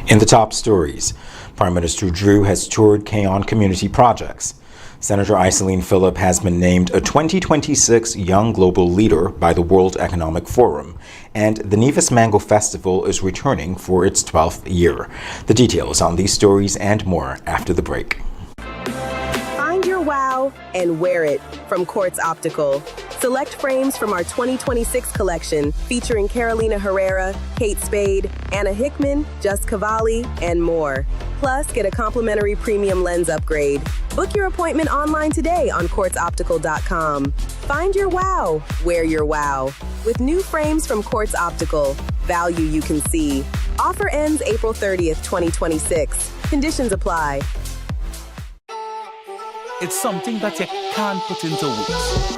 In the top stories, Prime Minister Drew has toured K-On community projects. Senator Iselene Phillip has been named a 2026 Young Global Leader by the World Economic Forum, and the Nevis Mango Festival is returning for its 12th year. The details on these stories and more after the break. Find your wow and wear it from Quartz Optical. Select frames from our 2026 collection featuring Carolina Herrera, Kate Spade, Anna Hickman, Just Cavalli, and more. Plus, get a complimentary premium lens upgrade. Book your appointment online today on quartzoptical.com. Find your wow, wear your wow. With new frames from Quartz Optical, value you can see. Offer ends April 30th, 2026. Conditions apply. It's something that you can't put into words.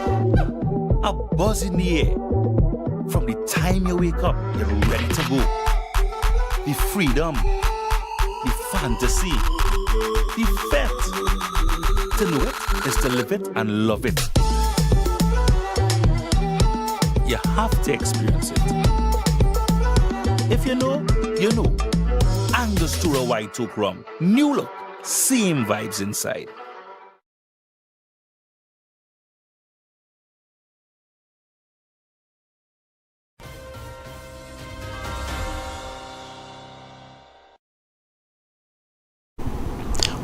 A buzz in the air. From the time you wake up, you're ready to go. The freedom, the fantasy, the fete. To know it is to live it and love it. You have to experience it. If you know, you know. Angostura White Oak Rum. New look, same vibes inside.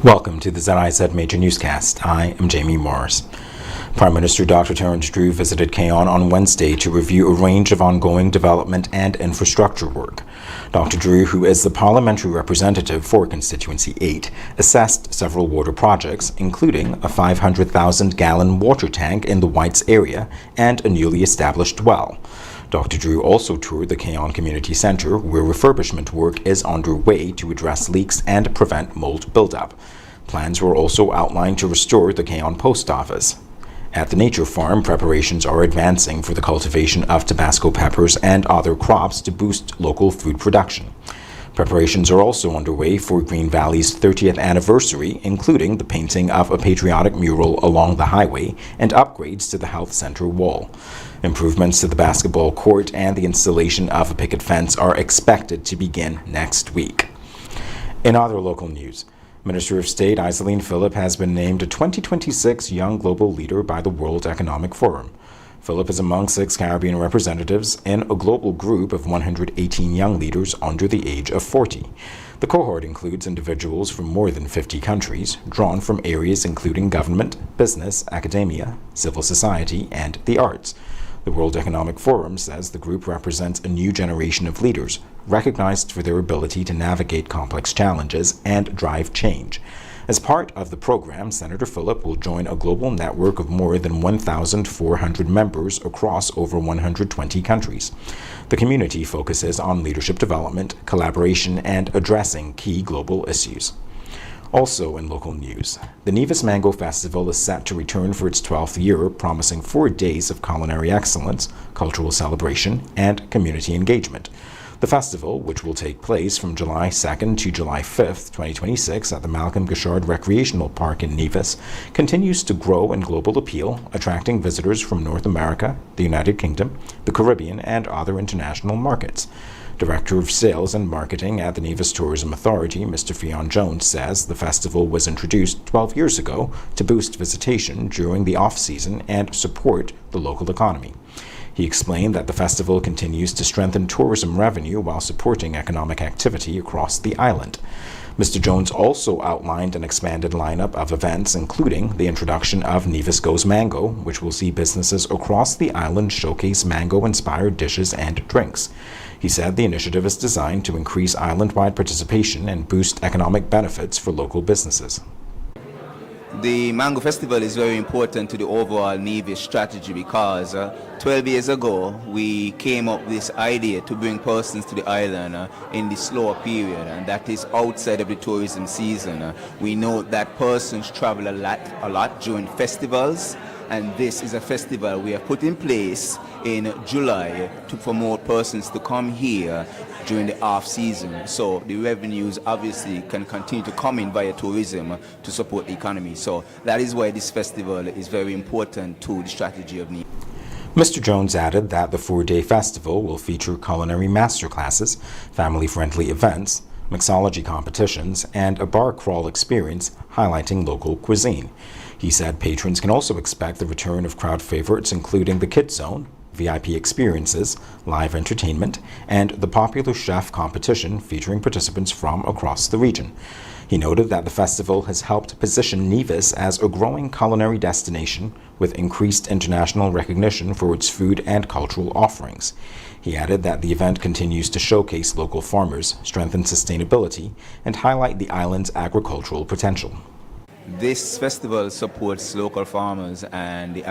Welcome to the ZIZ Major Newscast. I am Jamie Morris. Prime Minister Dr. Terence Drew visited K-On on Wednesday to review a range of ongoing development and infrastructure work. Dr. Drew, who is the parliamentary representative for Constituency 8, assessed several water projects, including a 500,000-gallon water tank in the Whites area and a newly established well. Dr. Drew also toured the K-On Community Centre, where refurbishment work is underway to address leaks and prevent mold buildup. Plans were also outlined to restore the K-On Post Office. At the Nature Farm, preparations are advancing for the cultivation of Tabasco peppers and other crops to boost local food production. Preparations are also underway for Green Valley's 30th anniversary, including the painting of a patriotic mural along the highway and upgrades to the health center wall. Improvements to the basketball court and the installation of a picket fence are expected to begin next week. In other local news, Minister of State Iselene Phillip has been named a 2026 Young Global Leader by the World Economic Forum. Phillip is among 6 Caribbean representatives in a global group of 118 young leaders under the age of 40. The cohort includes individuals from more than 50 countries, drawn from areas including government, business, academia, civil society, and the arts. The World Economic Forum says the group represents a new generation of leaders, recognized for their ability to navigate complex challenges and drive change. As part of the program, Senator Phillip will join a global network of more than 1,400 members across over 120 countries. The community focuses on leadership development, collaboration, and addressing key global issues. Also in local news, the Nevis Mango Festival is set to return for its 12th year, promising 4 days of culinary excellence, cultural celebration, and community engagement. The festival, which will take place from July 2nd to July 5th, 2026 at the Malcolm Gashard Recreational Park in Nevis, continues to grow in global appeal, attracting visitors from North America, the United Kingdom, the Caribbean, and other international markets. Director of Sales and Marketing at the Nevis Tourism Authority, Mr. Fionn Jones, says the festival was introduced 12 years ago to boost visitation during the off-season and support the local economy. He explained that the festival continues to strengthen tourism revenue while supporting economic activity across the island. Mr. Jones also outlined an expanded lineup of events, including the introduction of Nevis Goes Mango, which will see businesses across the island showcase mango-inspired dishes and drinks. He said the initiative is designed to increase island-wide participation and boost economic benefits for local businesses. The Mango Festival is very important to the overall Nevis strategy because 12 years ago we came up with this idea to bring persons to the island in the slower period, and that is outside of the tourism season. We know that persons travel a lot during festivals, and this is a festival we have put in place in July to promote persons to come here during the off-season. So the revenues obviously can continue to come in via tourism to support the economy. So that is why this festival is very important to the strategy of Nevis. Mr. Jones added that the 4-day festival will feature culinary masterclasses, family-friendly events, mixology competitions, and a bar crawl experience highlighting local cuisine. He said patrons can also expect the return of crowd favorites including the Kid Zone, VIP experiences, live entertainment, and the popular chef competition featuring participants from across the region. He noted that the festival has helped position Nevis as a growing culinary destination with increased international recognition for its food and cultural offerings. He added that the event continues to showcase local farmers, strengthen sustainability, and highlight the island's agricultural potential. This festival supports local farmers and the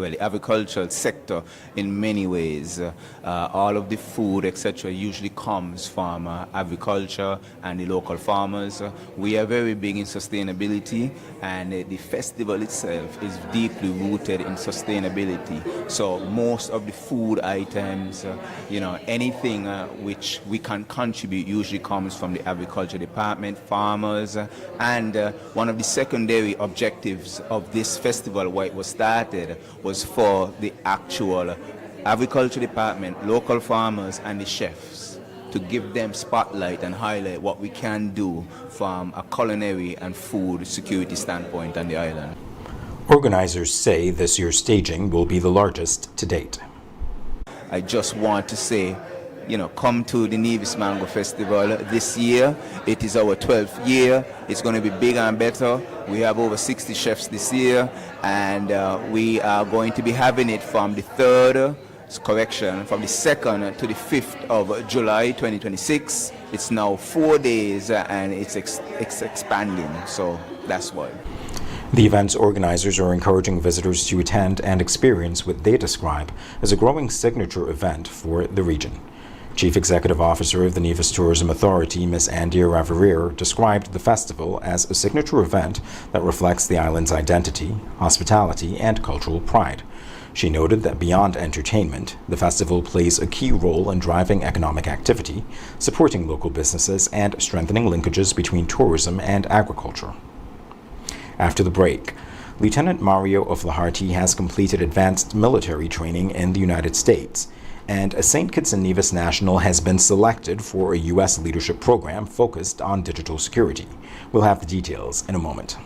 the agricultural sector in many ways. All of the food, etc., usually comes from agriculture and the local farmers. We are very big in sustainability, and the festival itself is deeply rooted in sustainability. So most of the food items, anything which we can contribute usually comes from the agriculture department, farmers, and one of the secondary objectives of this festival, why it was started, was for the actual agriculture department, local farmers, and the chefs to give them spotlight and highlight what we can do from a culinary and food security standpoint on the island. Organizers say this year's staging will be the largest to date. I just want to say, come to the Nevis Mango Festival this year. It is our 12th year. It's going to be bigger and better. We have over 60 chefs this year, and we are going to be having it from the 2nd to the 5th of July 2026. It's now 4 days, and it's expanding, so that's why. The event's organizers are encouraging visitors to attend and experience what they describe as a growing signature event for the region. Chief Executive Officer of the Nevis Tourism Authority, Ms. Andia Raverir, described the festival as a signature event that reflects the island's identity, hospitality, and cultural pride. She noted that beyond entertainment, the festival plays a key role in driving economic activity, supporting local businesses, and strengthening linkages between tourism and agriculture. After the break, Lieutenant Mario of Laharti has completed advanced military training in the United States, and a St. Kitts and Nevis national has been selected for a U.S. leadership program focused on digital security. We'll have the details in a moment.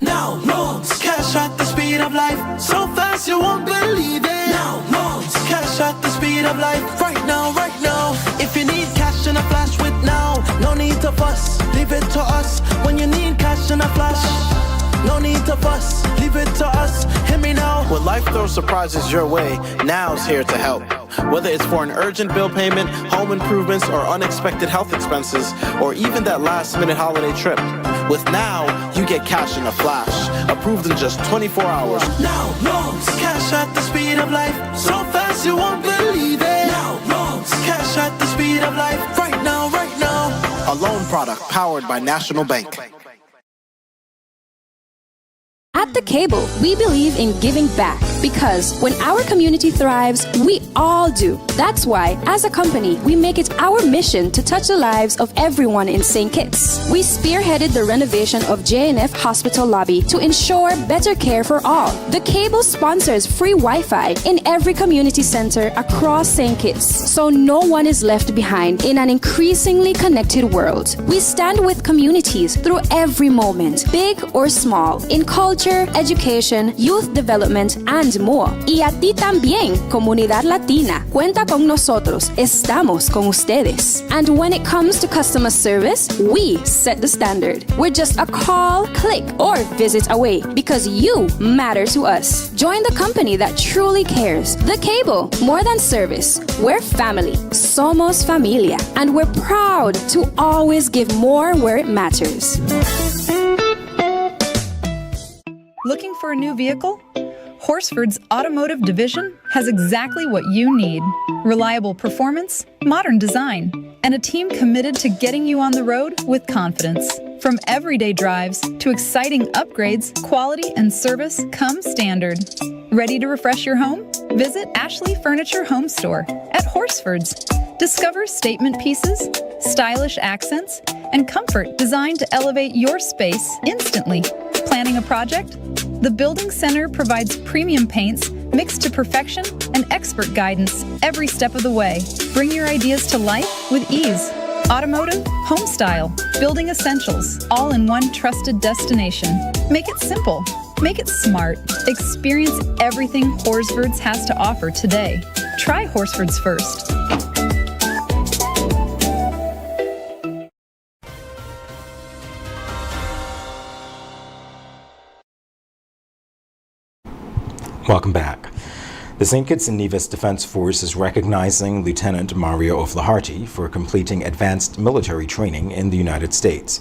Now loans, cash at the speed of life, so fast you won't believe it. Now loans, cash at the speed of life, right now, right now. If you need cash in a flash with now, no need to fuss, leave it to us. When you need cash in a flash, no need to fuss, leave it to us. Hear me now. When life throws surprises your way, Now's here to help. Whether it's for an urgent bill payment, home improvements, or unexpected health expenses, or even that last-minute holiday trip, with Now, you get cash in a flash, approved in just 24 hours. Now loans, cash at the speed of life, so fast you won't believe it. Now loans, cash at the speed of life, right now, right now. A loan product powered by National Bank. At The Cable, we believe in giving back because when our community thrives, we all do. That's why, as a company, we make it our mission to touch the lives of everyone in St. Kitts. We spearheaded the renovation of JNF Hospital lobby to ensure better care for all. The Cable sponsors free Wi-Fi in every community center across St. Kitts, so no one is left behind in an increasingly connected world. We stand with communities through every moment, big or small, in culture, education, youth development, and more. Y a ti también, comunidad latina. Cuenta con nosotros. Estamos con ustedes. And when it comes to customer service, we set the standard. We're just a call, click, or visit away because you matter to us. Join the company that truly cares. The Cable, more than service. We're family. Somos familia. And we're proud to always give more where it matters. Looking for a new vehicle? Horsford's Automotive Division has exactly what you need. Reliable performance, modern design, and a team committed to getting you on the road with confidence. From everyday drives to exciting upgrades, quality and service come standard. Ready to refresh your home? Visit Ashley Furniture Home Store at Horsford's. Discover statement pieces, stylish accents, and comfort designed to elevate your space instantly. Planning a project? The Building Center provides premium paints mixed to perfection and expert guidance every step of the way. Bring your ideas to life with ease. Automotive, home style, building essentials, all in one trusted destination. Make it simple. Make it smart. Experience everything Horsford's has to offer today. Try Horsford's first. Welcome back. The St. Kitts and Nevis Defense Force is recognizing Lieutenant Mario O'Flaherty for completing advanced military training in the United States.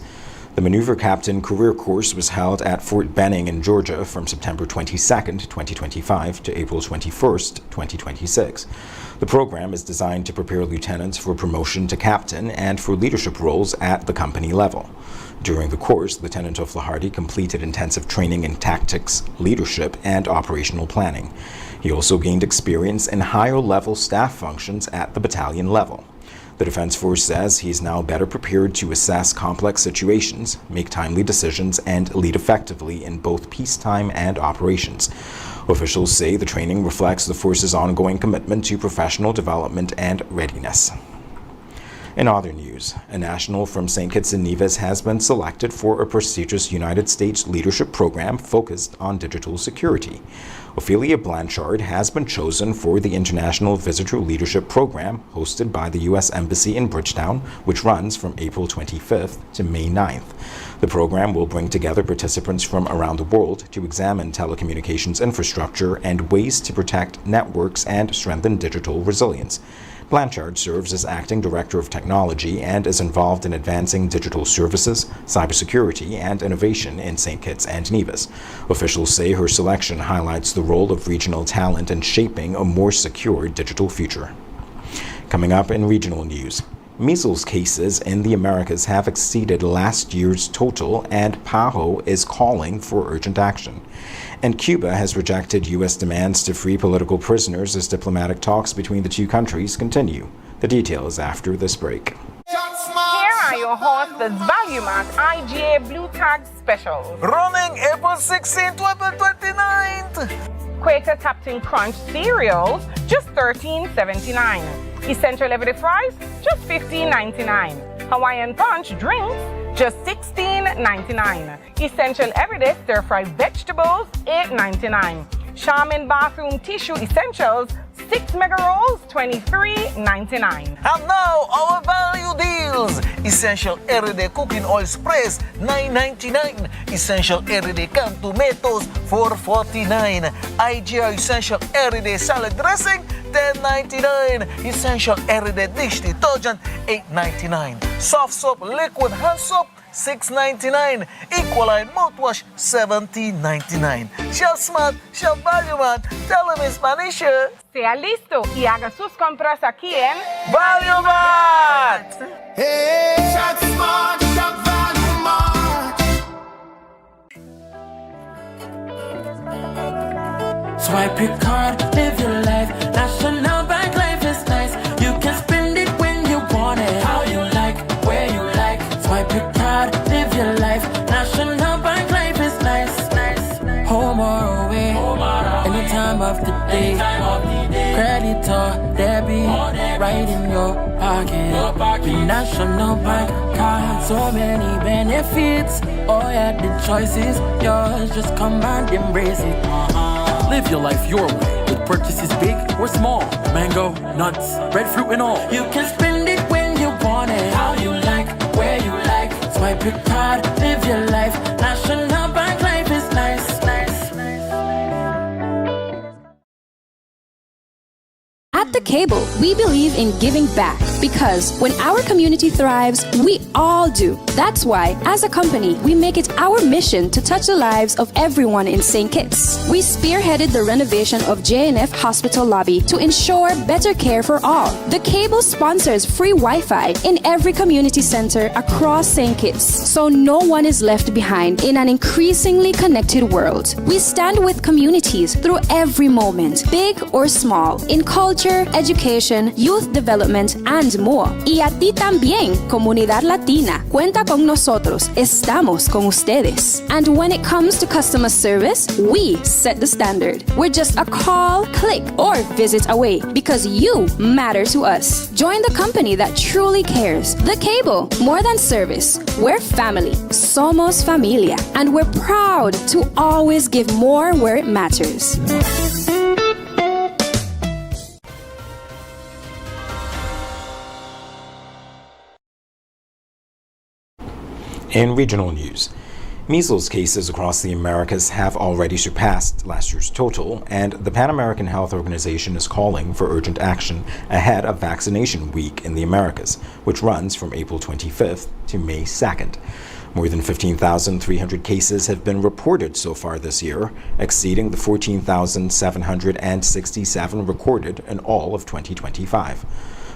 The Maneuver Captain Career Course was held at Fort Benning in Georgia from September 22, 2025 to April 21, 2026. The program is designed to prepare lieutenants for promotion to captain and for leadership roles at the company level. During the course, Lieutenant O'Flaherty completed intensive training in tactics, leadership, and operational planning. He also gained experience in higher-level staff functions at the battalion level. The Defense Force says he is now better prepared to assess complex situations, make timely decisions, and lead effectively in both peacetime and operations. Officials say the training reflects the force's ongoing commitment to professional development and readiness. In other news, a national from St. Kitts and Nevis has been selected for a prestigious United States leadership program focused on digital security. Ophelia Blanchard has been chosen for the International Visitor Leadership Program hosted by the U.S. Embassy in Bridgetown, which runs from April 25th to May 9th. The program will bring together participants from around the world to examine telecommunications infrastructure and ways to protect networks and strengthen digital resilience. Blanchard serves as Acting Director of Technology and is involved in advancing digital services, cybersecurity, and innovation in St. Kitts and Nevis. Officials say her selection highlights the role of regional talent in shaping a more secure digital future. Coming up in regional news, measles cases in the Americas have exceeded last year's total, and PAHO is calling for urgent action. And Cuba has rejected U.S. demands to free political prisoners as diplomatic talks between the two countries continue. The details after this break. Here are your hosts, the Value Mart IGA Blue Tag Specials. Running April 16, 2029. Quaker Captain Crunch cereals, just $13.79. Essential Everyday Fries, just $15.99. Hawaiian Punch drinks, just $16.99. Essential Everyday Stir-Fry Vegetables, $8.99. Charmin Bathroom Tissue Essentials, 6 mega rolls, $23.99. And now our value deals. Essential Everyday Cooking Oil Sprays, $9.99. Essential Everyday Canned Tomatoes, $4.49. IGR Essential Everyday Salad Dressing, $10.99. Essential Everyday Dish Detergent, $8.99. Soft Soap Liquid Hand Soap, $6.99. Equaline Mouthwash, $17.99. Shell Smart, Shell Value Mart. Tell them in Spanish. Sea listo y haga sus compras aquí en Value Mart. Hey, Shop Smart, Shop Value Mart. Swipe your card, live your life. National Bank Life is nice. You can spend it when you want it, how you like, where you like. Swipe your card, live your life. National Bank Life is nice. Home or away, any time of the day. Credit or debit, right in your pocket. The National Bank card, so many benefits. Oh yeah, the choice is yours. Just come and embrace it. Live your life your way with purchases big or small. Mango, nuts, breadfruit and all. You can spend it when you want it, how you like, where you like. Swipe your card, live your life. National Bank Life is nice. At The Cable, we believe in giving back because when our community thrives, we all do. That's why, as a company, we make it our mission to touch the lives of everyone in St. Kitts. We spearheaded the renovation of JNF Hospital lobby to ensure better care for all. The Cable sponsors free Wi-Fi in every community center across St. Kitts, so no one is left behind in an increasingly connected world. We stand with communities through every moment, big or small, in culture, education, youth development, and and more. Y a ti también, comunidad latina. Cuenta con nosotros. Estamos con ustedes. And when it comes to customer service, we set the standard. We're just a call, click, or visit away because you matter to us. Join the company that truly cares. The Cable, more than service. We're family. Somos familia. And we're proud to always give more where it matters. In regional news, measles cases across the Americas have already surpassed last year's total, and the Pan American Health Organization is calling for urgent action ahead of Vaccination Week in the Americas, which runs from April 25th to May 2nd. More than 15,300 cases have been reported so far this year, exceeding the 14,767 recorded in all of 2025.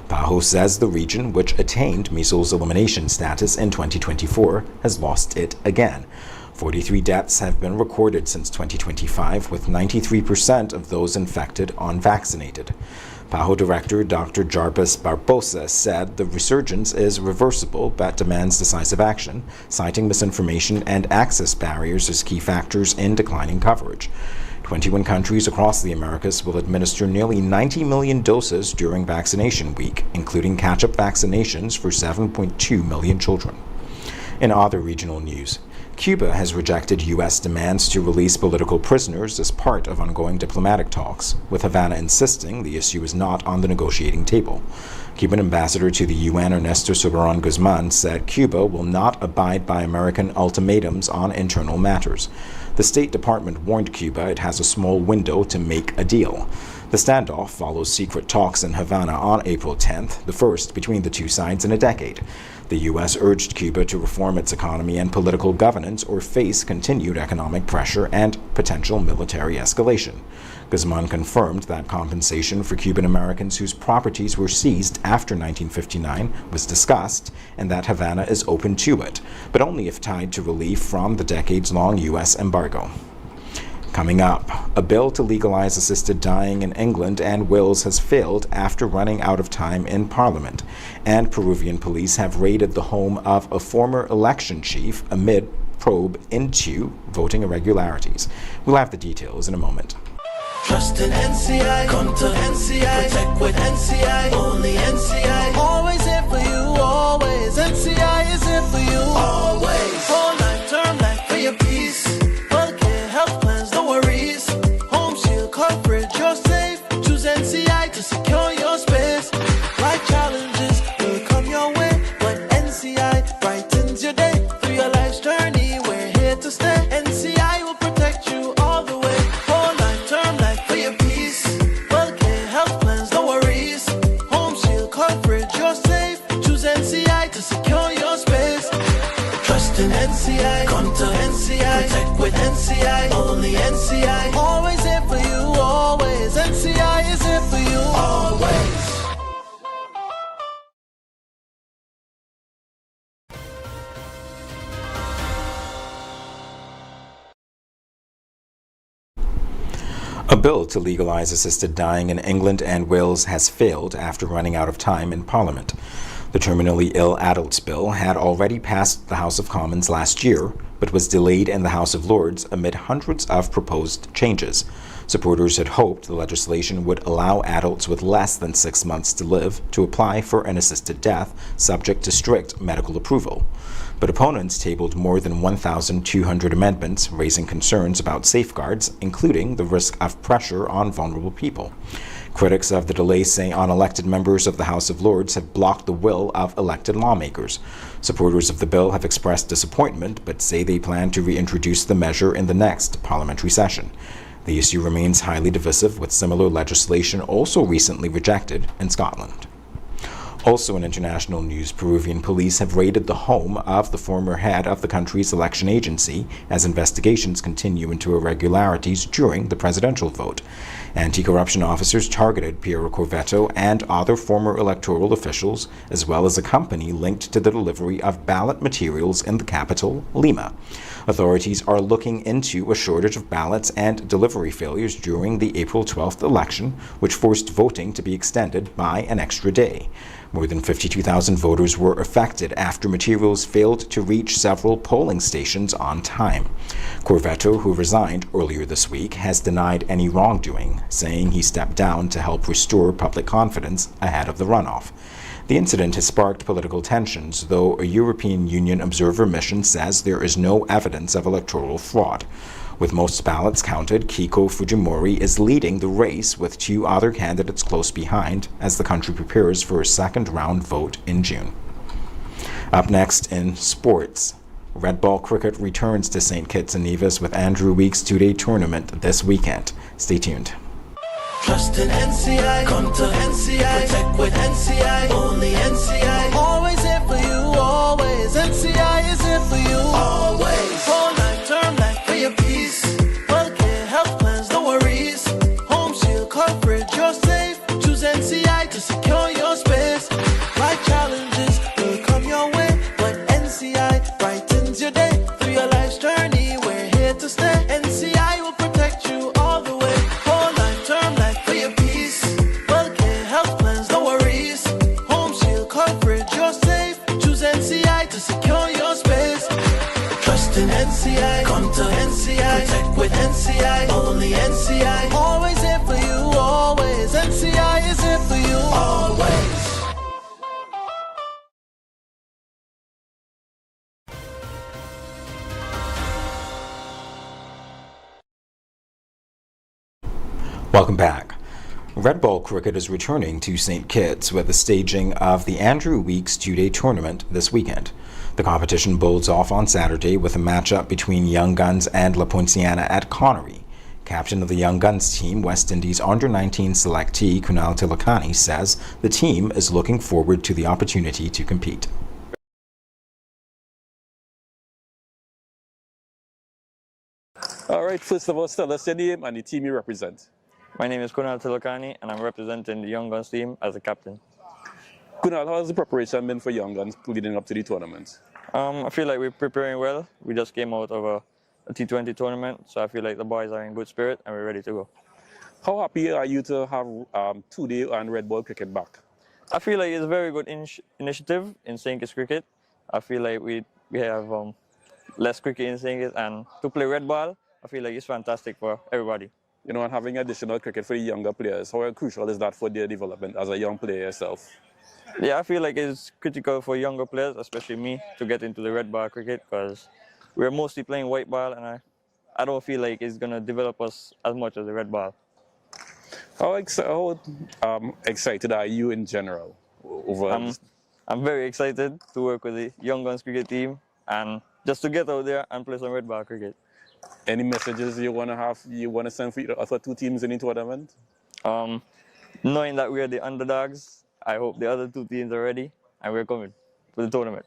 PAHO says the region, which attained measles elimination status in 2024, has lost it again. 43 deaths have been recorded since 2025, with 93% of those infected unvaccinated. PAHO Director Dr. Jarbas Barbosa said the resurgence is reversible but demands decisive action, citing misinformation and access barriers as key factors in declining coverage. 21 countries across the Americas will administer nearly 90 million doses during vaccination week, including catch-up vaccinations for 7.2 million children. In other regional news, Cuba has rejected U.S. demands to release political prisoners as part of ongoing diplomatic talks, with Havana insisting the issue is not on the negotiating table. Cuban ambassador to the UN Ernesto Soberon Guzman said Cuba will not abide by American ultimatums on internal matters. The State Department warned Cuba it has a small window to make a deal. The standoff follows secret talks in Havana on April 10th, the first between the two sides in a decade. The U.S. urged Cuba to reform its economy and political governance or face continued economic pressure and potential military escalation. Guzman confirmed that compensation for Cuban Americans whose properties were seized after 1959 was discussed and that Havana is open to it, but only if tied to relief from the decades-long U.S. embargo. Coming up, a bill to legalize assisted dying in England and Wales has failed after running out of time in Parliament, and Peruvian police have raided the home of a former election chief amid probe into voting irregularities. We'll have the details in a moment. Trust in NCI, come to NCI, protect with NCI, only NCI. Always here for you, always. NCI is here for you, always. Whole life, term life for your peace. Healthcare, health plans, no worries. Home shield coverage, you're safe. Choose NCI to secure your space. Life challenges will come your way, but NCI brightens your day. Through your life's journey, we're here to stay. NCI will protect you all the way. Whole life, term life for your peace. Healthcare, health plans, no worries. Home shield coverage, you're safe. Choose NCI to secure your space. Trust in NCI, come to NCI, protect with NCI, only NCI. Always here for you, always. NCI is here for you, always. A bill to legalize assisted dying in England and Wales has failed after running out of time in Parliament. The Terminally Ill Adults Bill had already passed the House of Commons last year, but was delayed in the House of Lords amid hundreds of proposed changes. Supporters had hoped the legislation would allow adults with less than 6 months to live to apply for an assisted death, subject to strict medical approval. But opponents tabled more than 1,200 amendments, raising concerns about safeguards, including the risk of pressure on vulnerable people. Critics of the delay say unelected members of the House of Lords have blocked the will of elected lawmakers. Supporters of the bill have expressed disappointment, but say they plan to reintroduce the measure in the next parliamentary session. The issue remains highly divisive, with similar legislation also recently rejected in Scotland. Also in international news, Peruvian police have raided the home of the former head of the country's election agency as investigations continue into irregularities during the presidential vote. Anti-corruption officers targeted Piero Corvetto and other former electoral officials, as well as a company linked to the delivery of ballot materials in the capital, Lima. Authorities are looking into a shortage of ballots and delivery failures during the April 12th election, which forced voting to be extended by an extra day. More than 52,000 voters were affected after materials failed to reach several polling stations on time. Corvetto, who resigned earlier this week, has denied any wrongdoing, saying he stepped down to help restore public confidence ahead of the runoff. The incident has sparked political tensions, though a European Union observer mission says there is no evidence of electoral fraud. With most ballots counted, Keiko Fujimori is leading the race with two other candidates close behind as the country prepares for a second-round vote in June. Up next in sports, red ball cricket returns to St. Kitts and Nevis with Andrew Week's two-day tournament this weekend. Stay tuned. Trust in NCI, come to NCI, protect with NCI, only NCI, always here for you, always, NCI is here for you, always, whole life, term life, for your peace, healthcare, health plans, no worries, home shield coverage, you're safe, choose NCI to secure your space, life challenges will come your way, but NCI brightens your day, through your life's journey, we're here to stay, NCI will protect you all the way, whole life, term life, for your peace, healthcare, health plans, no worries, home shield coverage, you're safe, choose NCI to secure your space, trust in NCI, come to NCI, protect with NCI, only NCI, always here for you, always, NCI is here for you, always. Welcome back. Red ball cricket is returning to St. Kitts with the staging of the Andrew Week's two-day tournament this weekend. The competition bowls off on Saturday with a matchup between Young Guns and La Poinciana at Connery. Captain of the Young Guns team, West Indies under-19 selectee Kunal Tilakani says the team is looking forward to the opportunity to compete. All right, first of all, tell us your name and the team you represent. My name is Kunal Tilakani and I'm representing the Young Guns team as a captain. Kunal, how has the preparation been for Young Guns leading up to the tournament? I feel like we're preparing well. We just came out of a T20 tournament, so I feel like the boys are in good spirit and we're ready to go. How happy are you to have two-day and red ball cricket back? I feel like it's a very good initiative in St. Kitts cricket. I feel like we have less cricket in St. Kitts, and to play red ball, I feel like it's fantastic for everybody. You know, and having additional cricket for the younger players, how crucial is that for their development as a young player yourself? Yeah, I feel like it's critical for younger players, especially me, to get into the red ball cricket because we're mostly playing white ball and I don't feel like it's going to develop us as much as the red ball. How excited are you in general? I'm very excited to work with the Young Guns cricket team and just to get out there and play some red ball cricket. Any messages you want to send for the other two teams in the tournament? Knowing that we're the underdogs, I hope the other two teams are ready and we're coming for the tournament.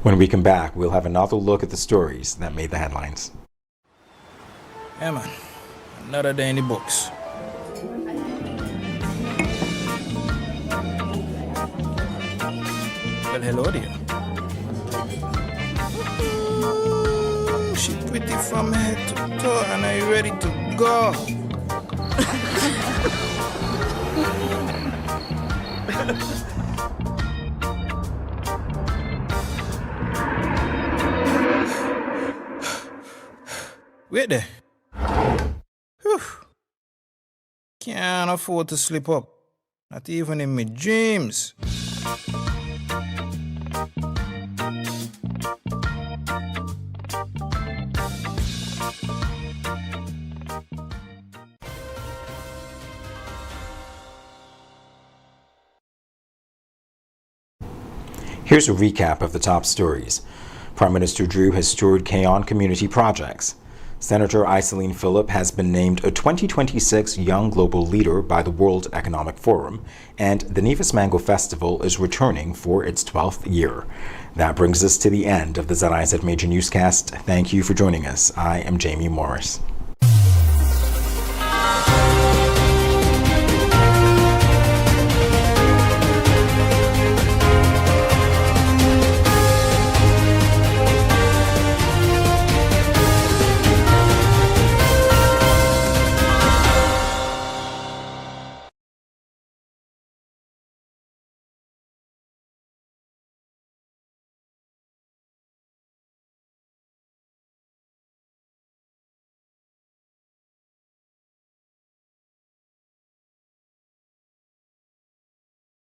When we come back, we'll have another look at the stories that made the headlines. Yeah, man. Another day in the books. Well, hello there. Ooh, she pretty from head to toe, and are you ready to go? Wait there. Whew. Can't afford to slip up. Not even in my dreams. Here's a recap of the top stories. Prime Minister Drew has toured K-On community projects. Senator Iselene Phillip has been named a 2026 Young Global Leader by the World Economic Forum, and the Nevis Mango Festival is returning for its 12th year. That brings us to the end of the ZIZ Major Newscast. Thank you for joining us. I am Jamie Morris.